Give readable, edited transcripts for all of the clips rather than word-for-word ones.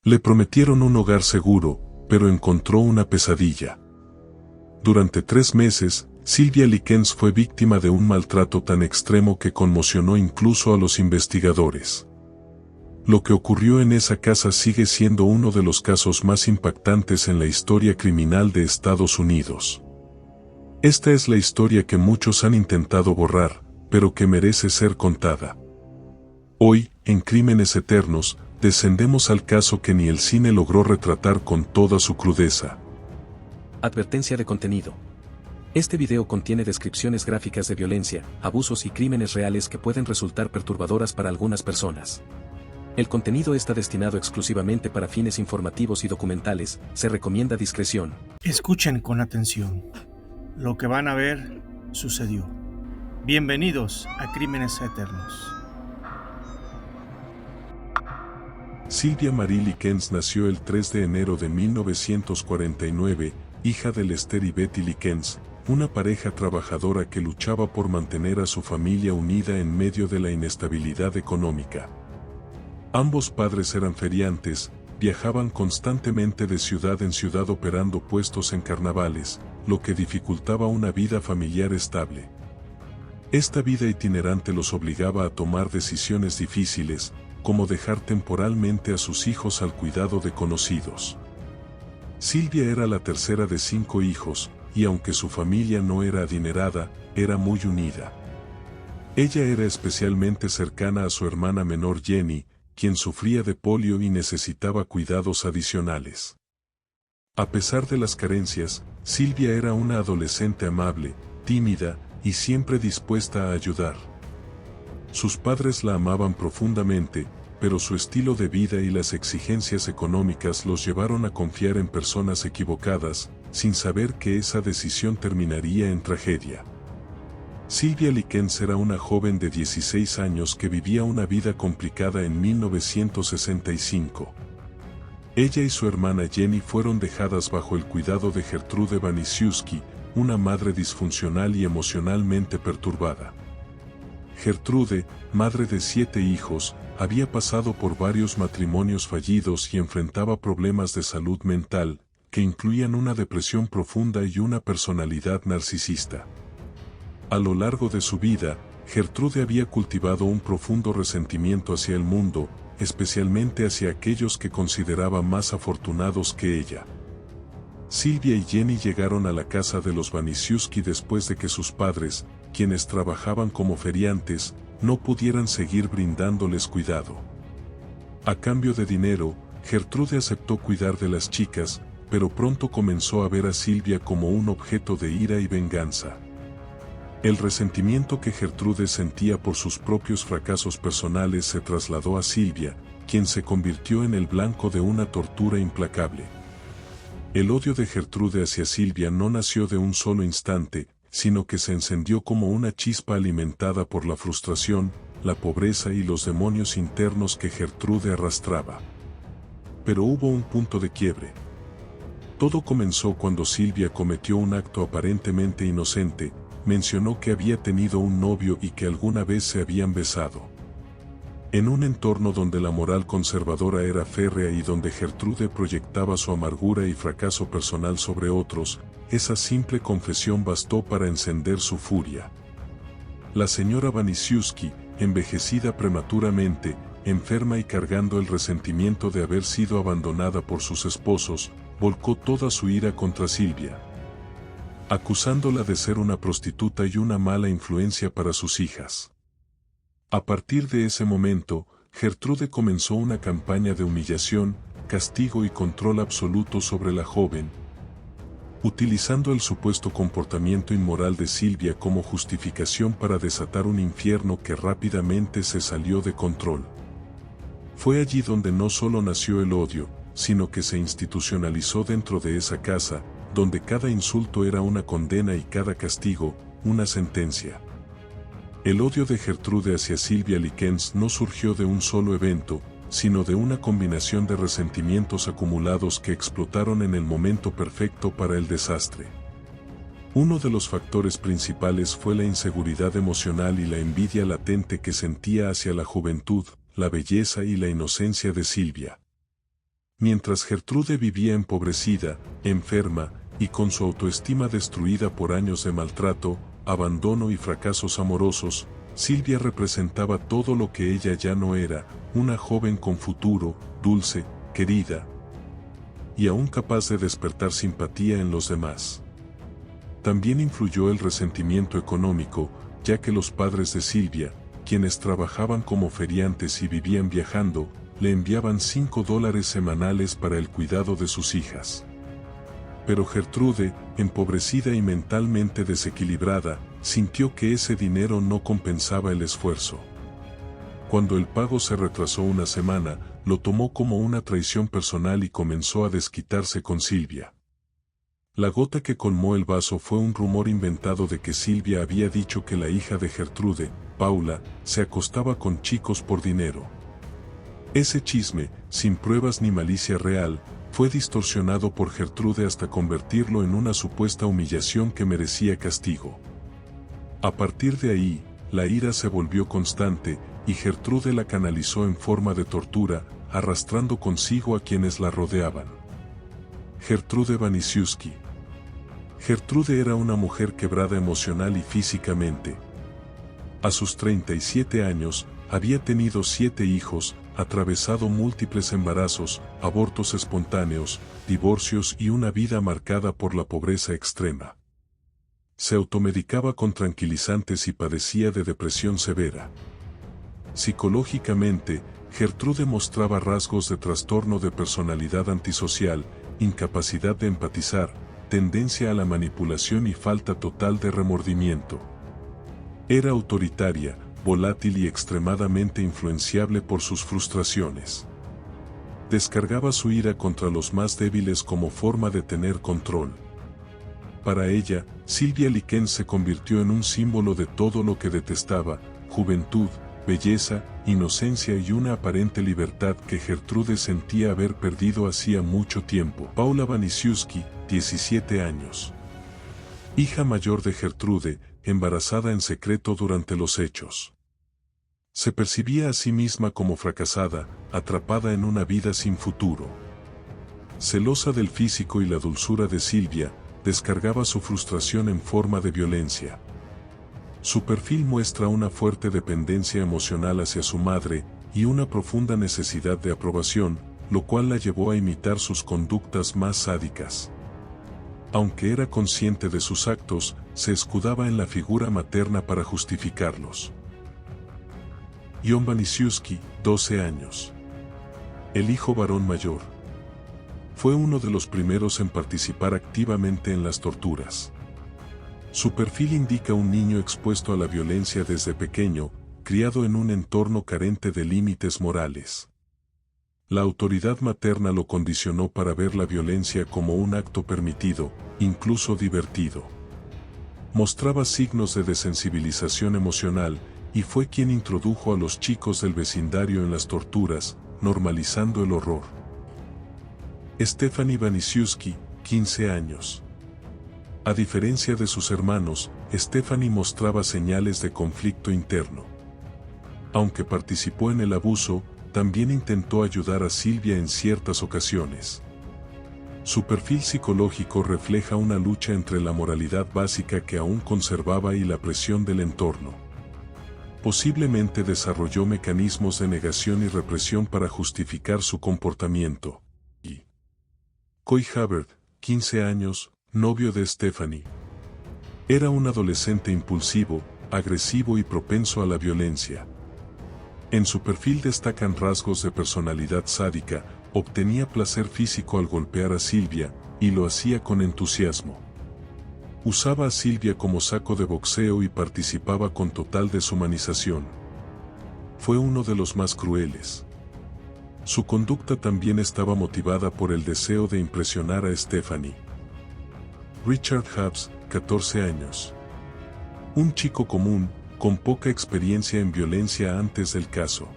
Le prometieron un hogar seguro, pero encontró una pesadilla. Durante 3 meses, Sylvia Likens fue víctima de un maltrato tan extremo que conmocionó incluso a los investigadores. Lo que ocurrió en esa casa sigue siendo uno de los casos más impactantes en la historia criminal de Estados Unidos. Esta es la historia que muchos han intentado borrar, pero que merece ser contada. Hoy, en Crímenes Eternos, descendemos al caso que ni el cine logró retratar con toda su crudeza. Advertencia de contenido. Este video contiene descripciones gráficas de violencia, abusos y crímenes reales que pueden resultar perturbadoras para algunas personas. El contenido está destinado exclusivamente para fines informativos y documentales, se recomienda discreción. Escuchen con atención. Lo que van a ver sucedió. Bienvenidos a Crímenes Eternos. Sylvia Marie Likens nació el 3 de enero de 1949, hija de Lester y Betty Likens, una pareja trabajadora que luchaba por mantener a su familia unida en medio de la inestabilidad económica. Ambos padres eran feriantes, viajaban constantemente de ciudad en ciudad operando puestos en carnavales, lo que dificultaba una vida familiar estable. Esta vida itinerante los obligaba a tomar decisiones difíciles, como dejar temporalmente a sus hijos al cuidado de conocidos. Sylvia era la tercera de 5 hijos, y aunque su familia no era adinerada, era muy unida. Ella era especialmente cercana a su hermana menor Jenny, quien sufría de polio y necesitaba cuidados adicionales. A pesar de las carencias, Sylvia era una adolescente amable, tímida, y siempre dispuesta a ayudar. Sus padres la amaban profundamente, pero su estilo de vida y las exigencias económicas los llevaron a confiar en personas equivocadas, sin saber que esa decisión terminaría en tragedia. Sylvia Likens era una joven de 16 años que vivía una vida complicada en 1965. Ella y su hermana Jenny fueron dejadas bajo el cuidado de Gertrude Wanisiewski, una madre disfuncional y emocionalmente perturbada. Gertrude, madre de 7 hijos, había pasado por varios matrimonios fallidos y enfrentaba problemas de salud mental, que incluían una depresión profunda y una personalidad narcisista. A lo largo de su vida, Gertrude había cultivado un profundo resentimiento hacia el mundo, especialmente hacia aquellos que consideraba más afortunados que ella. Sylvia y Jenny llegaron a la casa de los Wanisiewski después de que sus padres, quienes trabajaban como feriantes, no pudieran seguir brindándoles cuidado. A cambio de dinero, Gertrude aceptó cuidar de las chicas, pero pronto comenzó a ver a Sylvia como un objeto de ira y venganza. El resentimiento que Gertrude sentía por sus propios fracasos personales se trasladó a Sylvia, quien se convirtió en el blanco de una tortura implacable. El odio de Gertrude hacia Sylvia no nació de un solo instante, sino que se encendió como una chispa alimentada por la frustración, la pobreza y los demonios internos que Gertrude arrastraba. Pero hubo un punto de quiebre. Todo comenzó cuando Sylvia cometió un acto aparentemente inocente. Mencionó que había tenido un novio y que alguna vez se habían besado. En un entorno donde la moral conservadora era férrea y donde Gertrude proyectaba su amargura y fracaso personal sobre otros, esa simple confesión bastó para encender su furia. La señora Wanisiewski, envejecida prematuramente, enferma y cargando el resentimiento de haber sido abandonada por sus esposos, volcó toda su ira contra Sylvia, acusándola de ser una prostituta y una mala influencia para sus hijas. A partir de ese momento, Gertrude comenzó una campaña de humillación, castigo y control absoluto sobre la joven, utilizando el supuesto comportamiento inmoral de Sylvia como justificación para desatar un infierno que rápidamente se salió de control. Fue allí donde no solo nació el odio, sino que se institucionalizó dentro de esa casa, donde cada insulto era una condena y cada castigo, una sentencia. El odio de Gertrude hacia Sylvia Likens no surgió de un solo evento, sino de una combinación de resentimientos acumulados que explotaron en el momento perfecto para el desastre. Uno de los factores principales fue la inseguridad emocional y la envidia latente que sentía hacia la juventud, la belleza y la inocencia de Sylvia. Mientras Gertrude vivía empobrecida, enferma, y con su autoestima destruida por años de maltrato, abandono y fracasos amorosos, Silvia representaba todo lo que ella ya no era, una joven con futuro, dulce, querida, y aún capaz de despertar simpatía en los demás. También influyó el resentimiento económico, ya que los padres de Silvia, quienes trabajaban como feriantes y vivían viajando, le enviaban $5 semanales para el cuidado de sus hijas. Pero Gertrude, empobrecida y mentalmente desequilibrada, sintió que ese dinero no compensaba el esfuerzo. Cuando el pago se retrasó una semana, lo tomó como una traición personal y comenzó a desquitarse con Silvia. La gota que colmó el vaso fue un rumor inventado de que Silvia había dicho que la hija de Gertrude, Paula, se acostaba con chicos por dinero. Ese chisme, sin pruebas ni malicia real, fue distorsionado por Gertrude hasta convertirlo en una supuesta humillación que merecía castigo. A partir de ahí, la ira se volvió constante, y Gertrude la canalizó en forma de tortura, arrastrando consigo a quienes la rodeaban. Gertrude Wanisiewski. Gertrude era una mujer quebrada emocional y físicamente. A sus 37 años, había tenido 7 hijos, atravesado múltiples embarazos, abortos espontáneos, divorcios y una vida marcada por la pobreza extrema. Se automedicaba con tranquilizantes y padecía de depresión severa. Psicológicamente, Gertrude mostraba rasgos de trastorno de personalidad antisocial, incapacidad de empatizar, tendencia a la manipulación y falta total de remordimiento. Era autoritaria, volátil y extremadamente influenciable por sus frustraciones. Descargaba su ira contra los más débiles como forma de tener control. Para ella, Silvia Likens se convirtió en un símbolo de todo lo que detestaba: juventud, belleza, inocencia y una aparente libertad que Gertrude sentía haber perdido hacía mucho tiempo. Paula Wanisiewski, 17 años. Hija mayor de Gertrude, embarazada en secreto durante los hechos. Se percibía a sí misma como fracasada, atrapada en una vida sin futuro. Celosa del físico y la dulzura de Silvia, descargaba su frustración en forma de violencia. Su perfil muestra una fuerte dependencia emocional hacia su madre y una profunda necesidad de aprobación, lo cual la llevó a imitar sus conductas más sádicas. Aunque era consciente de sus actos, se escudaba en la figura materna para justificarlos. Jon Wanisiewski, 12 años. El hijo varón mayor. Fue uno de los primeros en participar activamente en las torturas. Su perfil indica un niño expuesto a la violencia desde pequeño, criado en un entorno carente de límites morales. La autoridad materna lo condicionó para ver la violencia como un acto permitido, incluso divertido. Mostraba signos de desensibilización emocional, y fue quien introdujo a los chicos del vecindario en las torturas, normalizando el horror. Stephanie Wanisiewski, 15 años. A diferencia de sus hermanos, Stephanie mostraba señales de conflicto interno. Aunque participó en el abuso, también intentó ayudar a Silvia en ciertas ocasiones. Su perfil psicológico refleja una lucha entre la moralidad básica que aún conservaba y la presión del entorno. Posiblemente desarrolló mecanismos de negación y represión para justificar su comportamiento. Coy Hubbard, 15 años, novio de Stephanie. Era un adolescente impulsivo, agresivo y propenso a la violencia. En su perfil destacan rasgos de personalidad sádica, obtenía placer físico al golpear a Silvia, y lo hacía con entusiasmo. Usaba a Silvia como saco de boxeo y participaba con total deshumanización. Fue uno de los más crueles. Su conducta también estaba motivada por el deseo de impresionar a Stephanie. Richard Hubbs, 14 años. Un chico común, con poca experiencia en violencia antes del caso.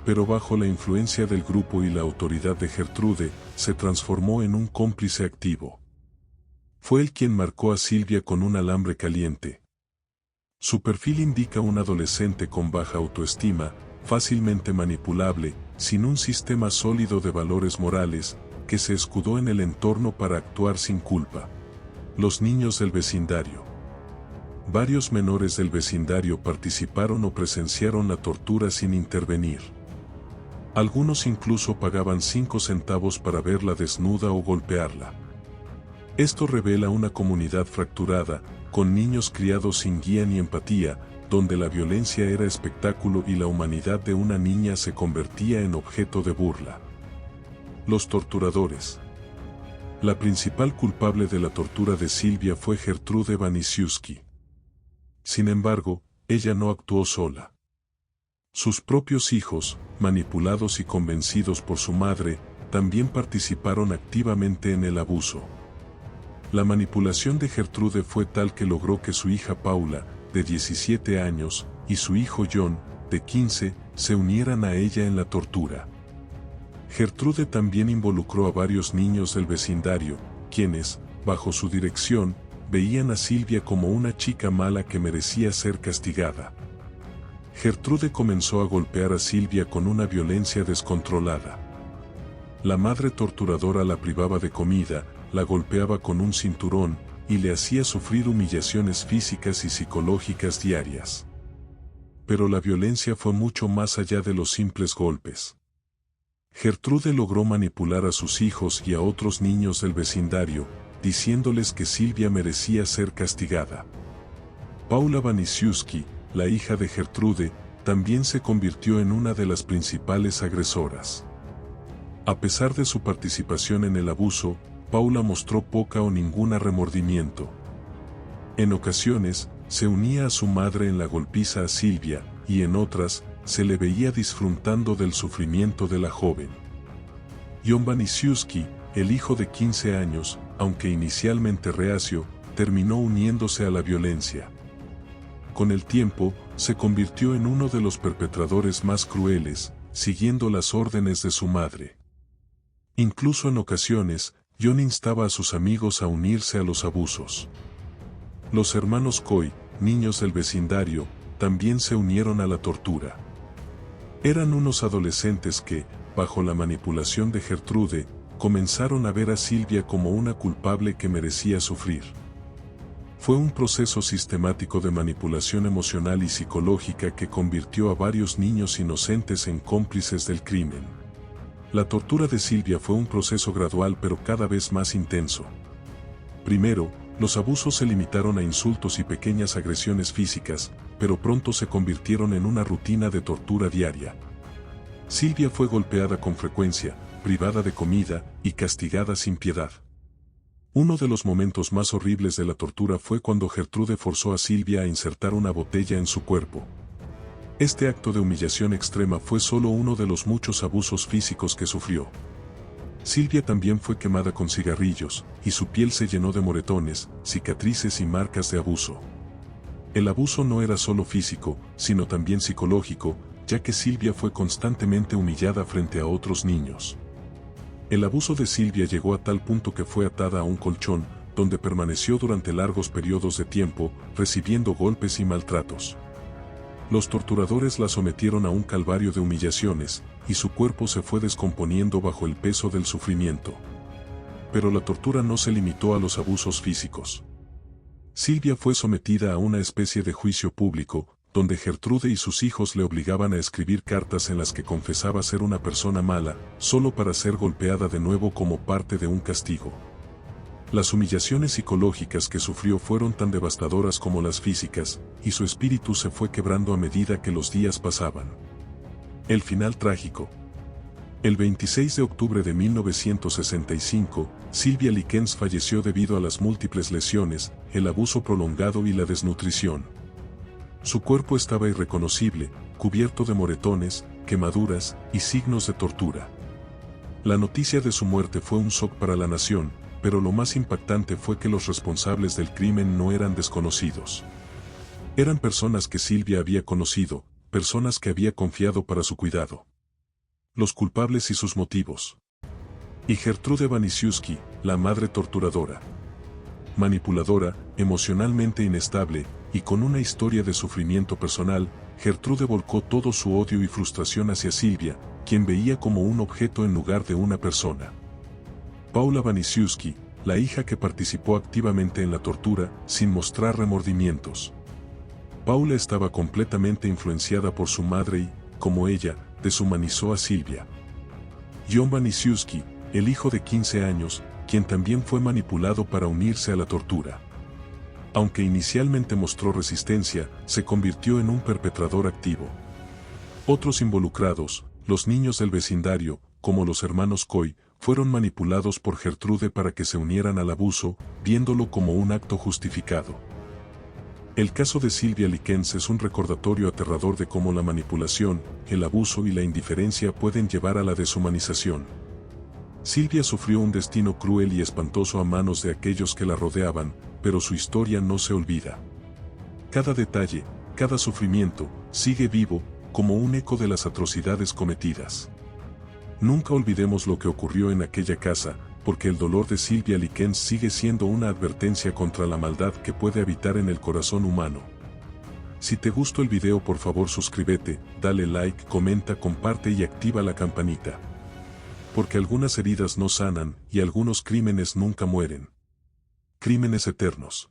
Pero bajo la influencia del grupo y la autoridad de Gertrude, se transformó en un cómplice activo. Fue él quien marcó a Silvia con un alambre caliente. Su perfil indica un adolescente con baja autoestima, fácilmente manipulable, sin un sistema sólido de valores morales, que se escudó en el entorno para actuar sin culpa. Los niños del vecindario. Varios menores del vecindario participaron o presenciaron la tortura sin intervenir. Algunos incluso pagaban 5 centavos para verla desnuda o golpearla. Esto revela una comunidad fracturada, con niños criados sin guía ni empatía, donde la violencia era espectáculo y la humanidad de una niña se convertía en objeto de burla. Los torturadores. La principal culpable de la tortura de Silvia fue Gertrude Wanisiewski. Sin embargo, ella no actuó sola. Sus propios hijos, manipulados y convencidos por su madre, también participaron activamente en el abuso. La manipulación de Gertrude fue tal que logró que su hija Paula, de 17 años, y su hijo John, de 15, se unieran a ella en la tortura. Gertrude también involucró a varios niños del vecindario, quienes, bajo su dirección, veían a Silvia como una chica mala que merecía ser castigada. Gertrude comenzó a golpear a Silvia con una violencia descontrolada. La madre torturadora la privaba de comida, la golpeaba con un cinturón, y le hacía sufrir humillaciones físicas y psicológicas diarias. Pero la violencia fue mucho más allá de los simples golpes. Gertrude logró manipular a sus hijos y a otros niños del vecindario, diciéndoles que Silvia merecía ser castigada. Paula Wanisiewski, la hija de Gertrude, también se convirtió en una de las principales agresoras. A pesar de su participación en el abuso, Paula mostró poca o ningún remordimiento. En ocasiones, se unía a su madre en la golpiza a Silvia, y en otras, se le veía disfrutando del sufrimiento de la joven. John Wanisiewski, el hijo de 15 años, aunque inicialmente reacio, terminó uniéndose a la violencia. Con el tiempo, se convirtió en uno de los perpetradores más crueles, siguiendo las órdenes de su madre. Incluso en ocasiones, John instaba a sus amigos a unirse a los abusos. Los hermanos Coy, niños del vecindario, también se unieron a la tortura. Eran unos adolescentes que, bajo la manipulación de Gertrude, comenzaron a ver a Silvia como una culpable que merecía sufrir. Fue un proceso sistemático de manipulación emocional y psicológica que convirtió a varios niños inocentes en cómplices del crimen. La tortura de Silvia fue un proceso gradual pero cada vez más intenso. Primero, los abusos se limitaron a insultos y pequeñas agresiones físicas, pero pronto se convirtieron en una rutina de tortura diaria. Silvia fue golpeada con frecuencia, privada de comida y castigada sin piedad. Uno de los momentos más horribles de la tortura fue cuando Gertrude forzó a Silvia a insertar una botella en su cuerpo. Este acto de humillación extrema fue solo uno de los muchos abusos físicos que sufrió. Silvia también fue quemada con cigarrillos, y su piel se llenó de moretones, cicatrices y marcas de abuso. El abuso no era solo físico, sino también psicológico, ya que Silvia fue constantemente humillada frente a otros niños. El abuso de Silvia llegó a tal punto que fue atada a un colchón, donde permaneció durante largos periodos de tiempo, recibiendo golpes y maltratos. Los torturadores la sometieron a un calvario de humillaciones, y su cuerpo se fue descomponiendo bajo el peso del sufrimiento. Pero la tortura no se limitó a los abusos físicos. Silvia fue sometida a una especie de juicio público, donde Gertrude y sus hijos le obligaban a escribir cartas en las que confesaba ser una persona mala, solo para ser golpeada de nuevo como parte de un castigo. Las humillaciones psicológicas que sufrió fueron tan devastadoras como las físicas, y su espíritu se fue quebrando a medida que los días pasaban. El final trágico. El 26 de octubre de 1965, Silvia Likens falleció debido a las múltiples lesiones, el abuso prolongado y la desnutrición. Su cuerpo estaba irreconocible, cubierto de moretones, quemaduras y signos de tortura. La noticia de su muerte fue un shock para la nación, pero lo más impactante fue que los responsables del crimen no eran desconocidos. Eran personas que Silvia había conocido, personas que había confiado para su cuidado. Los culpables y sus motivos. Y Gertrude Wanisiewski, la madre torturadora. Manipuladora, emocionalmente inestable, y con una historia de sufrimiento personal, Gertrude volcó todo su odio y frustración hacia Silvia, quien veía como un objeto en lugar de una persona. Paula Wanisiewski, la hija que participó activamente en la tortura, sin mostrar remordimientos. Paula estaba completamente influenciada por su madre y, como ella, deshumanizó a Silvia. John Wanisiewski, el hijo de 15 años, quien también fue manipulado para unirse a la tortura. Aunque inicialmente mostró resistencia, se convirtió en un perpetrador activo. Otros involucrados, los niños del vecindario, como los hermanos Coy, fueron manipulados por Gertrude para que se unieran al abuso, viéndolo como un acto justificado. El caso de Silvia Likens es un recordatorio aterrador de cómo la manipulación, el abuso y la indiferencia pueden llevar a la deshumanización. Silvia sufrió un destino cruel y espantoso a manos de aquellos que la rodeaban, pero su historia no se olvida. Cada detalle, cada sufrimiento, sigue vivo, como un eco de las atrocidades cometidas. Nunca olvidemos lo que ocurrió en aquella casa, porque el dolor de Silvia Likens sigue siendo una advertencia contra la maldad que puede habitar en el corazón humano. Si te gustó el video, por favor suscríbete, dale like, comenta, comparte y activa la campanita. Porque algunas heridas no sanan y algunos crímenes nunca mueren. Crímenes eternos.